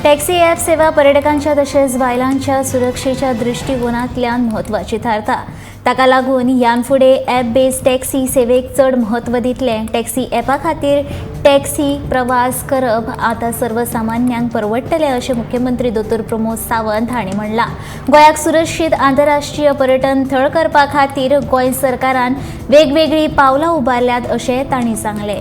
Taxi app सेवा पर्यटकांच्या तशेंच बायलांच्या सुरक्षेच्या दृष्टिकोनांतल्यान म्हत्वाची थारता। ताका लागून ह्यान फुडें ॲप बेस्ड टॅक्सी सेवेक चड म्हत्व दितले। टॅक्सी ॲपा खातीर टॅक्सी प्रवास करप आतां सर्वसामान्यांक परवडटलें अशें मुख्यमंत्री दोतोर प्रमोद सावंत हांणी म्हणलां। गोंयाक सुरक्षीत आंतरराष्ट्रीय पर्यटन थळ करपा खातीर गोंय सरकारान वेगवेगळी पावलां उबारल्यात अशें तांणी सांगलें।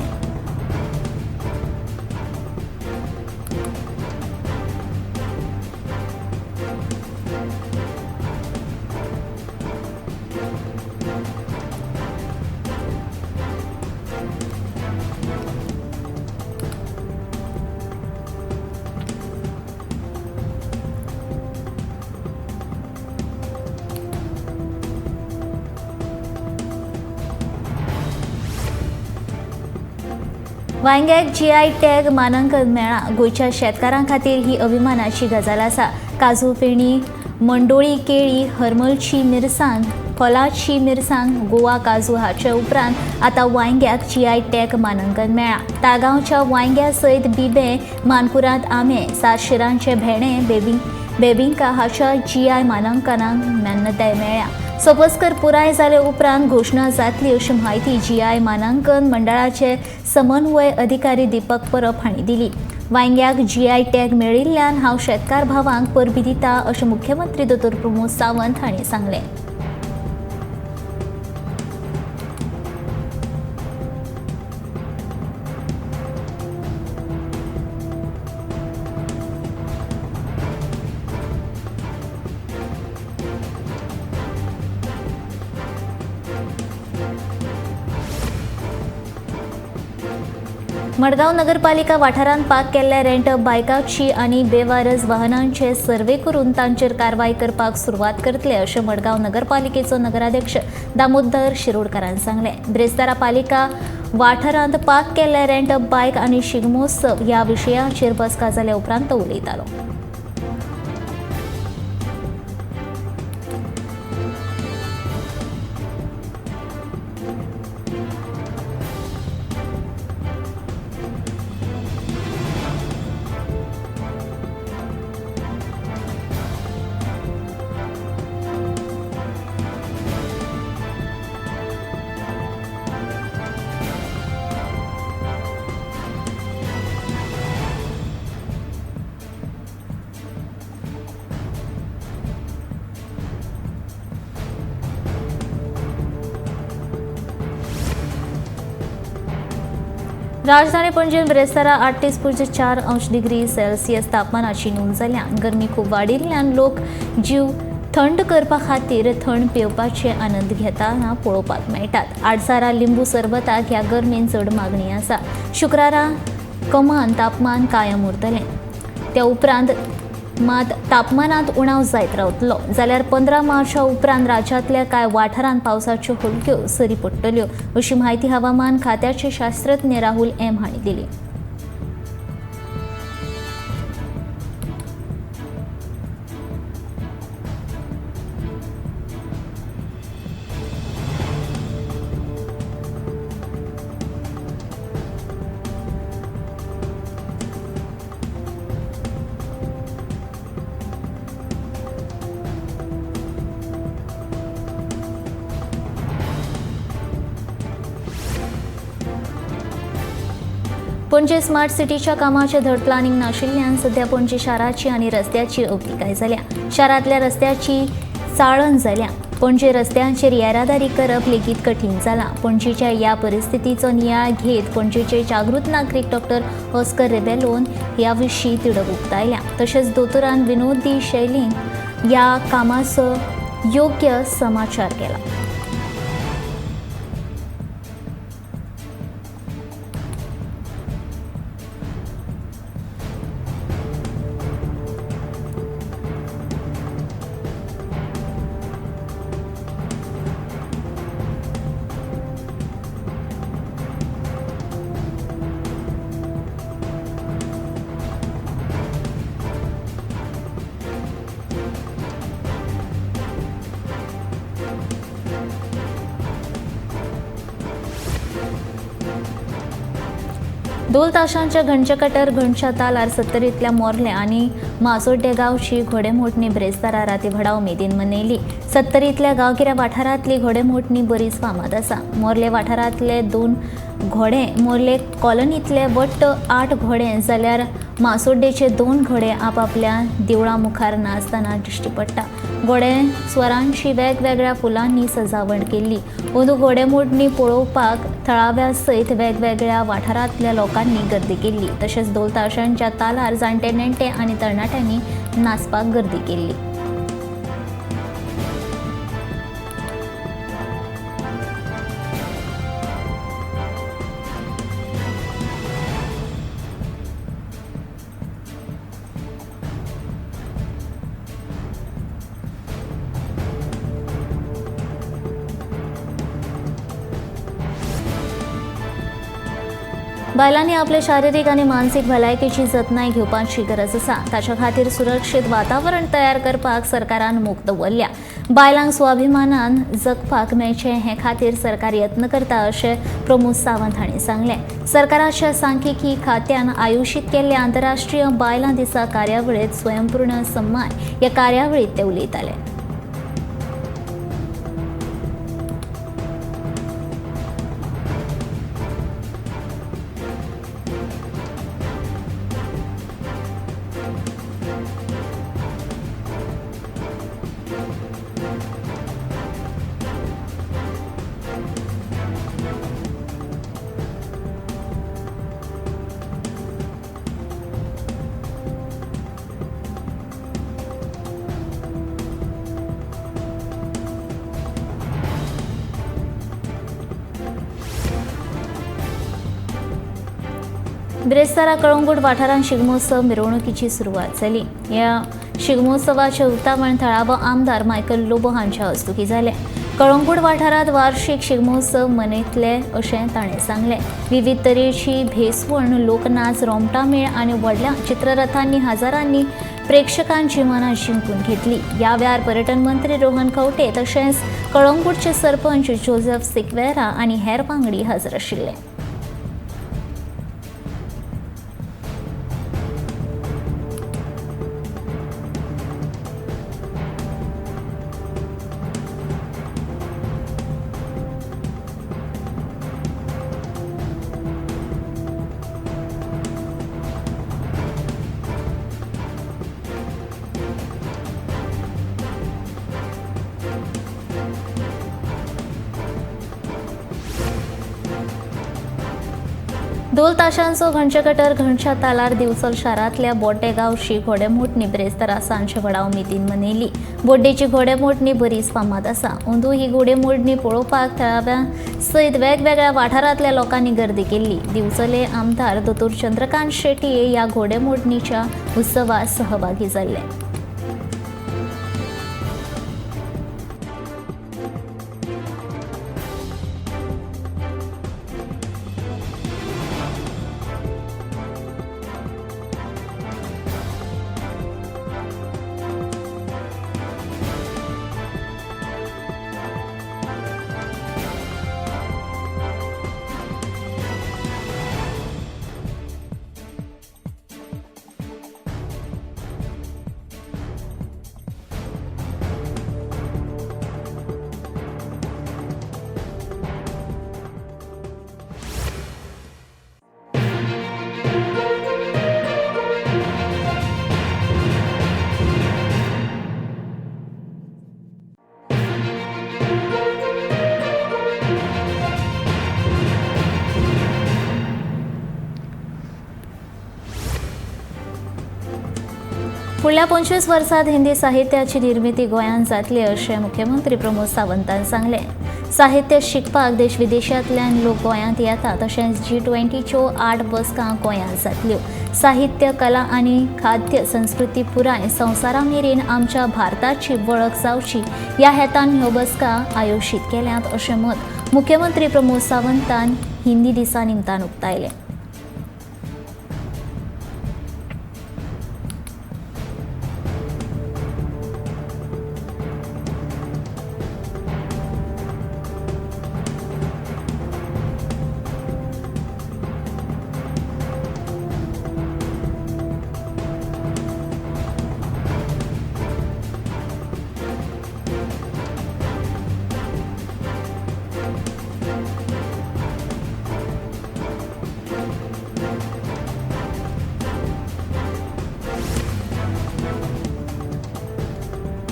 वांयग्याक जीआय टॅग मानांकन मेळ्ळा। गोंयच्या शेतकारां खातीर ही अभिमानाची गजाल आसा। काजू फेणी, मंडोळी केळी, हरमलची मिरसांग, कोलाची मिरसांग, गोवा काजू हाचे उपरांत आतां वांयग्याक जीआय टॅग मानांकन मेळ्ळा। ताळगांवच्या वांयग्या सयत बिबें, मानकुराद आंबे, सातशिरांचे भेंडे, बेबिंका हाच्या जीआय मानांकनाक मान्यताय मेळ्ळ्या। सोपस्कर पुराय जाले उपरांत घोशणा जातली अशी म्हायती जीआय मानांकन मंडळाचे समन्वय अधिकारी दीपक परब हांणी दिली। वांयग्याक जीआय टॅग मेळिल्ल्यान हांव शेतकार भावांक परबी दिता अशें मुख्यमंत्री दोतोर प्रमोद सावंत हांणी सांगलें। मडगांव नगरपालिका वाठारांत पार्क केल्ल्या रेंट बायकांची आनी बेवारस वाहनांचे सर्वे करून तांचेर कारवाय करपाक सुरवात करतले अशें मडगांव नगरपालिकेचो नगराध्यक्ष दामोदर शिरोडकारान सांगलें। ब्रेस्तारा पालिका वाठारांत पार्क केल्ल्या रेंट बायक आनी शिगमोत्सव ह्या विशयाचेर बसका जाल्या उपरांत तो उलयतालो। राजधानी पणजेन ब्रेस्तारा 38.4 तापमानाची नोंद जाल्या। गरमी खूब वाडिल्ल्यान लोक जीव थंड करपा खातीर थंड पेवपाचे आनंद घेताना पळोवपाक मेळटात। आडसारा लिंबू सरबताक ह्या गरमेन चड मागणी आसा। शुक्रारा कमान तापमान कायम उरतलें। त्या उपरांत मात तापमानांत उणाव जायत रावतलो जाल्यार 15 मार्चा उपरांत राज्यांतल्या कांय वाठारांत पावसाच्यो हलक्यो सरी पडटल्यो अशी म्हायती हवामान खात्याचे शास्त्रज्ञ राहुल एम हांणी दिली। पणजे स्मार्ट सिटीच्या कामाचे धड प्लॅनिंग नाशिल्ल्यान सध्या पणजे शाराची आनी रस्त्याची अवतिकाय जाल्या। शारांतल्या रस्त्याची चाळण जाल्या। पणजे रस्त्यांचेर येरादारी करप लेगीत कठीण जाला। पणजेच्या ह्या परिस्थितीचो नियाळ घेत पणजेचे जागृत नागरीक डॉक्टर ऑस्कर रेबेलोन ह्या विशीं तिडक उक्तायल्या। तशेंच दोतोरान विनोदी शैलीन ह्या कामाचो योग्य समाचार केला। दोन तासांच्या घंटकटर घंटच्या तालार सत्तरींतल्या मोर्ले आनी मासोड्डे गांवची घोडेमोडणी ब्रेस्तारा राती व्हडा उमेदीन मनयली. सत्तरींतल्या गांवगिऱ्या वाठारांतली घोडेमोडणी बरीच फामाद आसा. मोर्ले वाठारांतले 2 घोडे, मोर्ले कॉलनींतले वट्ट 8 घोडे जाल्यार मासोड्डेचे 2 घोडे आपापल्या देवळा मुखार नाचतना दिश्टी पडटा. घोडे स्वरांची वेगवेगळ्या फुलांनी सजावट केल्ली. अंदू घोडेमोडणी पळोवपाक थळाव्या सयत वेगवेगळ्या वाठारांतल्या लोकांनी गर्दी केल्ली. तशेंच ढोल ताशांच्या तालार जाणटे नेणटे आनी तरणाट्यांनी नाचपाक गर्दी केल्ली. बायलांनी आपले शारिरीक आनी मानसीक भलायकेची जतनाय घेवपाची गरज आसा. ताच्या खातीर सुरक्षीत वातावरण तयार करपाक सरकारान मोख दवरल्या. बायलांक स्वाभिमानान जगपाक मेळचें हे खातीर सरकार यत्न करता अशें प्रमोद सावंत हांणी सांगलें. सरकाराच्या सांख्यिकी खात्यान आयोजीत केल्ल्या आंतरराष्ट्रीय बायलां दिसा कार्यावळीत स्वयंपूर्ण सम्मान ह्या कार्यावळीत ते उलयताले. ब्रेस्तारा कळंगूट वाठारांत शिगमोत्सव मिरवणुकीची सुरवात जाली. ह्या शिगमोत्सवाचे उक्तावण थळावो आमदार मायकल लोबो हांच्या हस्तुकीं जालें. कळंगूट वाठारांत वार्षिक शिगमोत्सव मनयतले अशें ताणें सांगलें. विविध तरेची भेसवण, लोकनाच, रोमटा मेळ आनी व्हडल्या चित्ररथांनी हजारांनी प्रेक्षकांची मनां जिंकून घेतली. ह्या वेळार पर्यटन मंत्री रोहन खंवटे तशेंच कळंगूटचे सरपंच जोसेफ सिक्वेरा आनी हेर वांगडी हजर आशिल्ले. दोन तासांचो घंटकटर घंटच्या तालार दिवचल शारांतल्या बोड्डे गांवची घोडेमोडणी ब्रेस्तारा सांजे व्हडा उमेदीन मनयली. बोड्डेची घोडेमोडणी बरीच फामाद आसा. अंदू ही घोडेमोडणी पळोवपाक थळाव्या सयत वेगवेगळ्या वाठारांतल्या लोकांनी गर्दी केल्ली. दिवचले आमदार दोतोर चंद्रकांत शेट्टी ह्या घोडेमोडणीच्या उत्सवात सहभागी जाल्ले. फुडल्या 25 वर्सांत हिंदी साहित्याची निर्मिती गोंयांत जातली अशें मुख्यमंत्री प्रमोद सावंतान सांगलें. साहित्य शिकपाक देश विदेशांतल्यान लोक गोंयांत येतात. तशेंच G20च्यो 8 बसका गोंयांत जातल्यो. साहित्य, कला आनी खाद्य संस्कृती पुराय संवसारा मेरेन आमच्या भारताची वळख जावची ह्या हेतान ह्यो बसका आयोजीत केल्यात अशें मत मुख्यमंत्री प्रमोद सावंतान हिंदी दिसा निमतान उक्तायलें.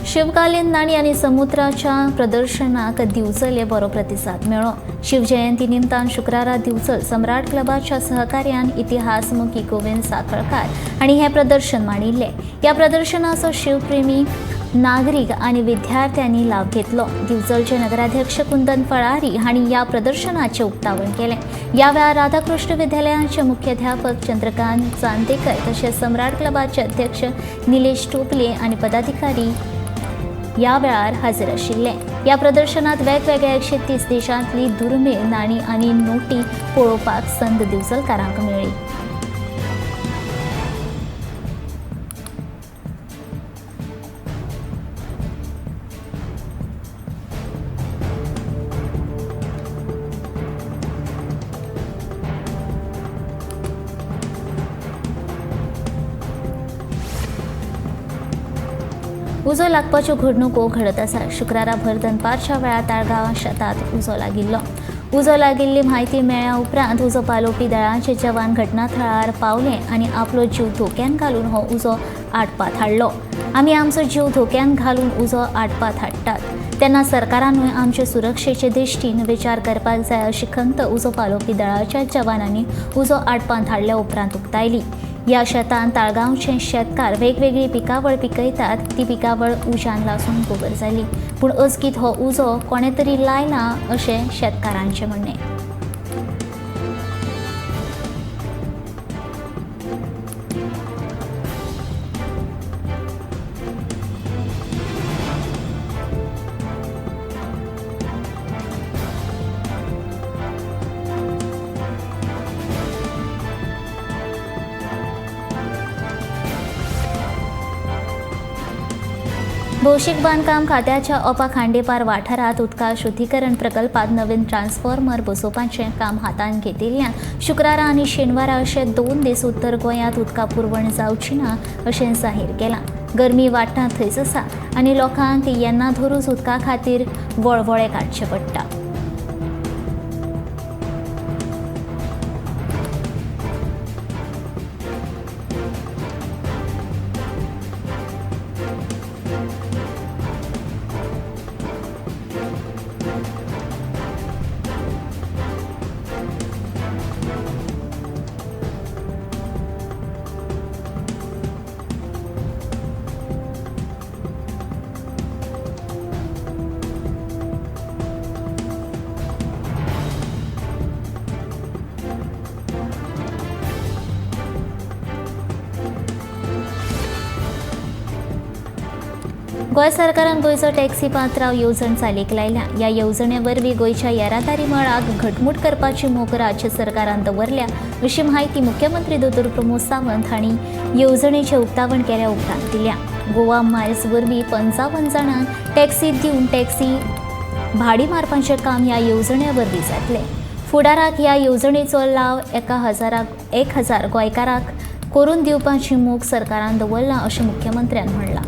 शिवकालीन नाणी आणि समुद्राच्या प्रदर्शनाक दिवचले बरो प्रतिसाद मेळ्ळो. शिवजयंती निमतान शुक्रारा दिवचल सम्राट क्लबाच्या सहकार्यान इतिहासमुखी गोविंद साखळकार आणि हे प्रदर्शन मांडिल्ले. या प्रदर्शनाचो शिवप्रेमी नागरिक आणि विद्यार्थ्यांनी लाभ घेतलो. दिवचलचे नगराध्यक्ष कुंदन फळारी हांणी या प्रदर्शनाचे उक्तावण केले. या वेळार राधाकृष्ण विद्यालयाचे मुख्याध्यापक चंद्रकांत चांदेकर तसेच सम्राट क्लबाचे अध्यक्ष निलेश टोपले आणि पदाधिकारी या वेळार हाजीर आशिल्ले. या प्रदर्शनात वेगवेगळ्या 130 देशांतली दुर्मिळ नाणी आणि नोटी पळोवपाक संद दिवचलकारांक मेळ्ळी. उजो लागपाच्यो घडणुको घडत आसा. शुक्रारा भर दनपारच्या वेळार ताळगांव शेतात उजो लागिल्लो. उजो लागिल्ली म्हायती मेळ्ळ्या उपरांत उजो पालोवपी दळाचे जवान घटनाथळार पावले आनी आपलो जीव धोक्यान घालून हो उजो आटपात हाडलो. आमी आमचो जीव धोक्यान घालून उजो आटपात हाडटात तेन्ना सरकारानूय आमचे सुरक्षेचे दिश्टीन विचार करपाक जाय अशी खंत उजो पालोवपी दळाच्या जवानांनी उजो आटपांत हाडल्या उपरांत उक्तायली. या शेतान ताळगांवचे शेतकार वेगवेगळी पिकावळ पिकयतात. ती पिकावळ उज्यान लासून गोबर जाली, पूण अचकीत हो उजो कोणे तरी लायला अशें शेतकारांचें म्हणणें. भौशीक बांदकाम खात्याच्या ओपा खांडेपार वाठारात उदका शुद्धीकरण प्रकल्पात नवीन ट्रान्सफॉर्मर बसोवपाचें काम हातांत घेतिल्ल्यान शुक्रारा आनी शेनवारा अशे 2 दीस उत्तर गोंयांत उदका पुरवण जावची ना अशें जाहीर केलां. गरमी वाडटा थंयच आसा आनी लोकांक येन्ना धरूच उदका खातीर वळवळे काडचे पडटा. गोंय सरकारान गोंयचो टॅक्सी पात्रांव येवजण चालीक लायल्या. ह्या येवजणे वरवीं गोंयच्या येरादारी मळाक घटमूट करपाची मोख राज्य सरकारान दवरल्या अशी म्हायती मुख्यमंत्री दोतोर प्रमोद सावंत हांणी येवजणेचें उक्तावण केल्या उपरांत दिल्या. गोवा मायल्स वरवीं 55 जाणांक टॅक्सी दिवन टॅक्सी भाडी मारपाचें काम ह्या येवजणे वरवीं जातलें. फुडाराक ह्या येवजणेचो लाव 1,000 गोंयकारांक करून दिवपाची मोख सरकारान दवरला अशें मुख्यमंत्र्यान म्हणलां.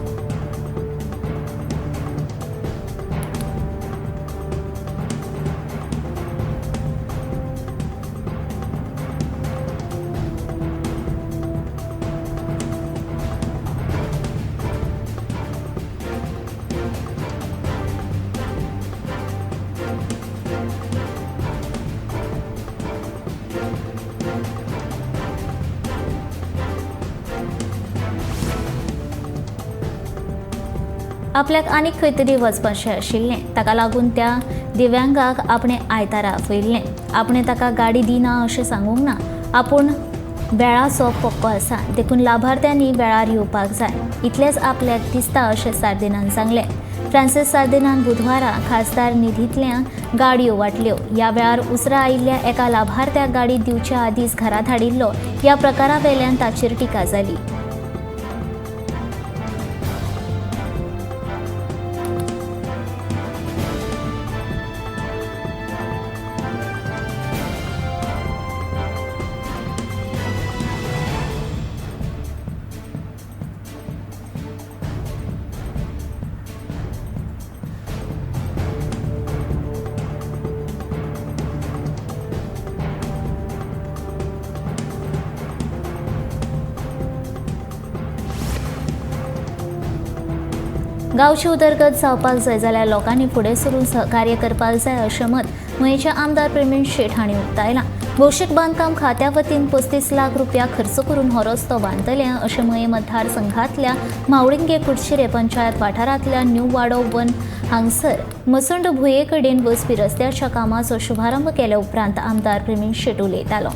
आपल्याक आनीक खंय तरी वचपाचें आशिल्लें, ताका लागून त्या दिव्यांगाक आपणे आयतारा आपयल्लें. आपणे ताका गाडी दिना अशें सांगूंक ना. आपूण वेळाचो पक्को आसा, देखून लाभार्थ्यांनी वेळार येवपाक जाय इतलेंच आपल्याक दिसता अशें सार्दिनान सांगलें. फ्रांसीस सार्दिनान बुधवारा खासदार निधींतल्या गाडयो वांटल्यो. ह्या वेळार उसरा आयिल्ल्या एका लाभार्थ्याक गाडी दिवच्या आदींच घरांत हाडिल्लो. ह्या प्रकारा वेल्यान ताचेर टिका जाली. गांवची उदरगत जावपाक जाय जाल्यार लोकांनी फुडें सरून सहकार्य करपाक जाय अशें मत मयेचे आमदार प्रवीण शेट हांणी उक्तायलां. भौशीक बांदकाम खात्या वतीन 35 लाख रुपया खर्च करून हो रस्तो बांदतले अशें मये मतदारसंघांतल्या मावळिंगे कुडशिरे पंचायत वाठारांतल्या न्यू वाडो 1 हांगसर मसंड भुंये कडेन वचपी रस्त्याच्या कामाचो शुभारंभ केल्या उपरांत आमदार प्रवीण शेट उलयतालो.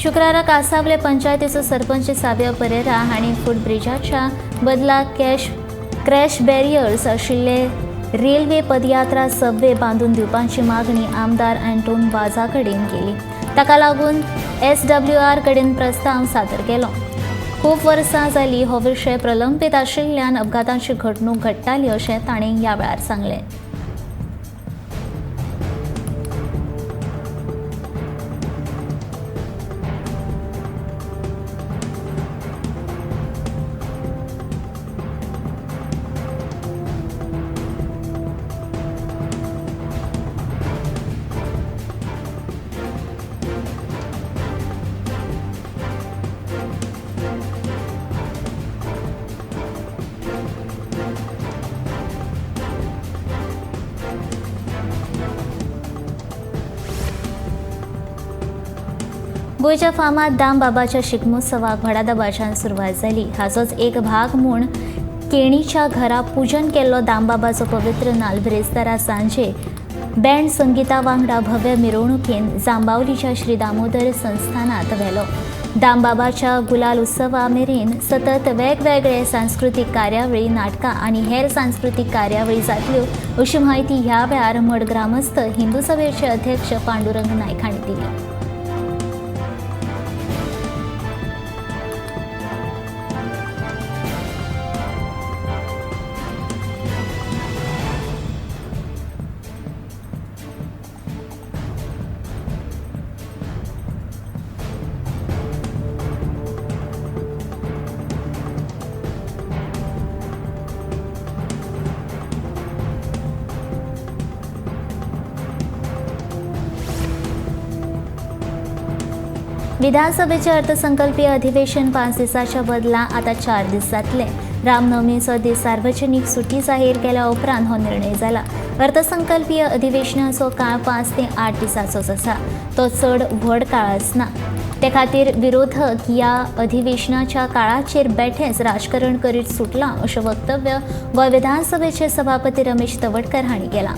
शुक्रारा कासावले पंचायतीचो सरपंच साबिया परेरा हांणी फुटब्रिजाच्या बदला क्रॅश बॅरियर्स आशिल्ले रेल्वे पदयात्रा सबवे बांदून दिवपाची मागणी आमदार अँटोन वाझा कडेन केली. ताका लागून SWR कडेन प्रस्ताव सादर केलो. खूब वर्सां जालीं हो विशय प्रलंबीत आशिल्ल्यान अपघातांची घडणूक घडटाली अशें ताणें ह्या वेळार सांगलें. गोयच्या फामाद दामबाबाच्या शिगमोत्सवाक व्हडा दबाज्यान सुरवात जाली. हाचोच एक भाग म्हूण केणीच्या घरा पूजन केल्लो दामबाबाचो पवित्र नाल्ल बिरेस्तारा सांजे बँड संगीता वांगडा भव्य मिरवणुकेन जांबावलीच्या श्री दामोदर संस्थानांत व्हेलो. दामबाबाच्या गुलाल उत्सवा मेरेन सतत वेगवेगळे सांस्कृतीक कार्यावळी, नाटकां आनी हेर सांस्कृतीक कार्यावळी जातल्यो अशी म्हायती ह्या वेळार मड ग्रामस्थ हिंदू सभेचे अध्यक्ष पांडुरंग नायक हांणी दिली. विधानसभेचे अर्थसंकल्पीय अधिवेशन 5 दिसाच्या बदला आता 4 दीस जातले. रामनवमीचो दीस सार्वजनीक सुटी जाहीर केल्या उपरांत हो निर्णय जाला. अर्थसंकल्पीय अधिवेशनाचो काळ 5 ते 8 दिसांचोच आसा. तो चड व्हड काळ आसना. ते खातीर विरोधक ह्या अधिवेशनाच्या काळाचेर बेठेच राजकारण करीत सुटलां अशें वक्तव्य गोंय विधानसभेचे सभापती रमेश तवडकर हांणी केलां.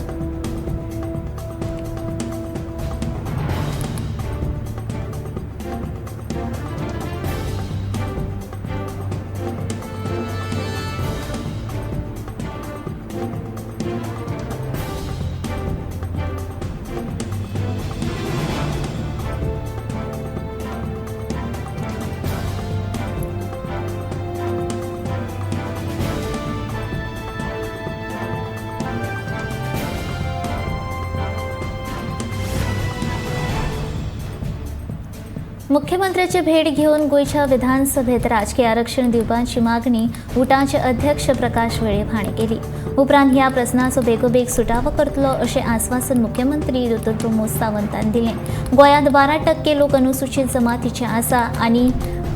मुख्यमंत्र्याची भेट घेवन गोयच्या विधानसभेत राजकीय आरक्षण दिवपाची मागणी उटाचे अध्यक्ष प्रकाश वेळीप हांणी केली. उपरांत ह्या प्रस्नाचो बेगोबेग सुटावो करतलो अशें आस्वासन मुख्यमंत्री डॉ प्रमोद सावंतान दिलें. गोंयांत 12% लोक अनुसूचित जमातीचे आसा आनी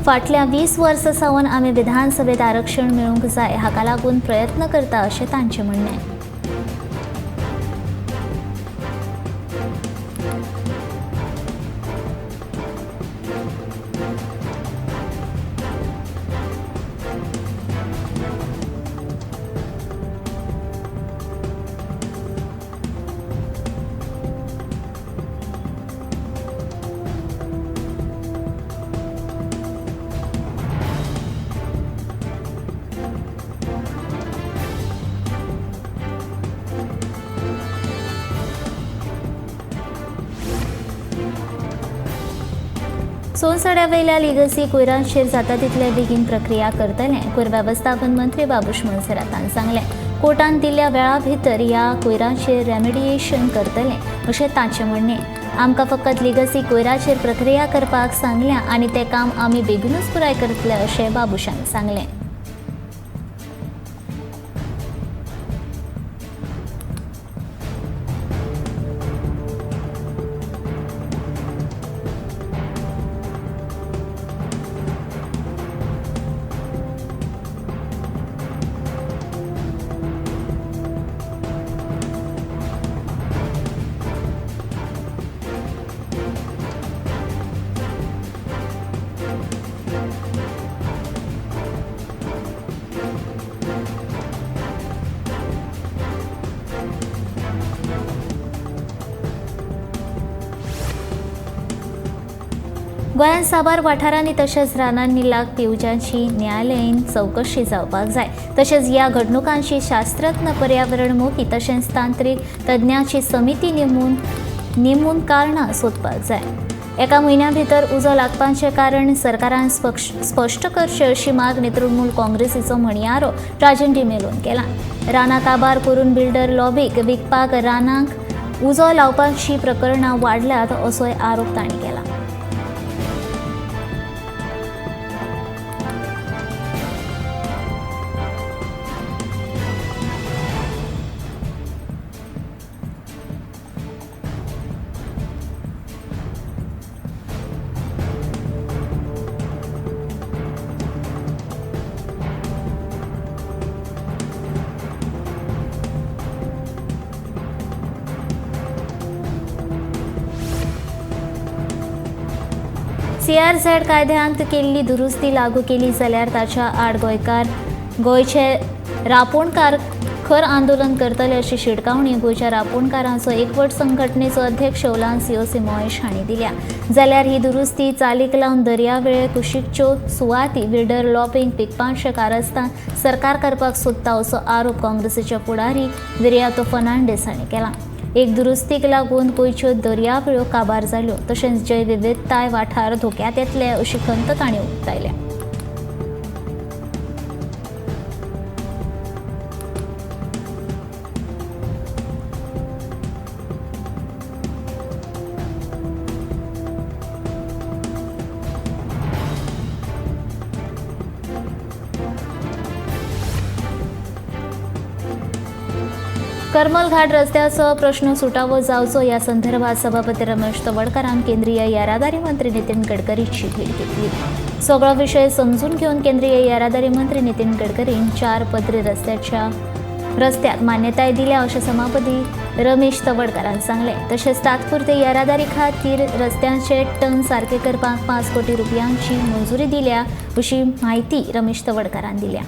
फाटल्या 20 वर्सां सावन आमी विधानसभेत आरक्षण मेळूंक जाय हाका लागून प्रयत्न करता अशें तांचें म्हणणें. सोनसड्या वयल्या लिगसी कोयरांचेर जाता तितले बेगीन प्रक्रिया करतले कोयर वेवस्थापन मंत्री बाबूश मोन्सेरातान सांगलें। कोर्टान दिल्ल्या वेळा भितर ह्या कोयरांचेर रेमिडिएशन करतले अशें तांचें म्हणणें। आमकां फकत लिगसी कोयराचेर प्रक्रिया करपाक सांगल्या आनी तें काम आमी बेगीनूच पुराय करतले अशें बाबूशान सांगलें। गोंयांत साबार वाठारांनी तशेंच रानांनी लागपी उज्यांची न्यायालयीन चवकशी जावपाक जाय। तशेंच ह्या घडणुकांची शास्त्रज्ञ पर्यावरण मोगी तशेंच तांत्रीक तज्ञांची समिती नेमून कारणां सोदपाक जाय। एका म्हयन्या भितर उजो लागपाचें कारण सरकारान स्पश्ट करचें अशी मागणी तृणमूल काँग्रेसीचो म्हणयारो राजन डिमेलोन केला। रानां काबार करून बिल्डर लॉबीक विकपाक रानांक उजो लावपाची प्रकरणां वाडल्यात असोय आरोप तांणी केला। CRZ कायद्यांत केल्ली दुरुस्ती लागू केली जाल्यार ताच्या आड गोंयचे रापणकार खर आंदोलन करतले अशी शिटकावणी गोंयच्या रापणकारांचो एकवट संघटनेचो अध्यक्ष ओलान COC महेश हांणी दिल्या। जाल्यार ही दुरुस्ती चालीक लावन दर्यावेळे कुशीकच्यो सुवाती बिल्डर लॉबींक विकपाचें कारस्थान सरकार करपाक सोदता असो आरोप काँग्रेसीचे फुडारी विर्यातो फर्नांडीस हांणी केला। एक दुरुस्तीक लागून गोंयच्यो दर्यावेळो काबार जाल्यो तशेंच जैवविविधताय वाठार धोक्यांत येतले अशी खंत तांणी उक्तायल्या। करमल घाट रस्त्याचो प्रश्न सुटावो जावचो ह्या संदर्भात सभापती रमेश तवडकरान केंद्रीय येरादारी मंत्री नितीन गडकरींची भेट घेतली। सगळो विशय समजून घेवन केंद्रीय येरादारी मंत्री नितीन गडकरीन 4 पदरी रस्त्याक मान्यताय दिल्या अशें सभापती रमेश तवडकरान सांगलें। तशेंच तात्पुरते येरादारी खातीर रस्त्यांचे टर्न सारके करपाक 5 कोटी रुपयांची मंजुरी दिल्या अशी माहिती रमेश तवडकरान दिल्या।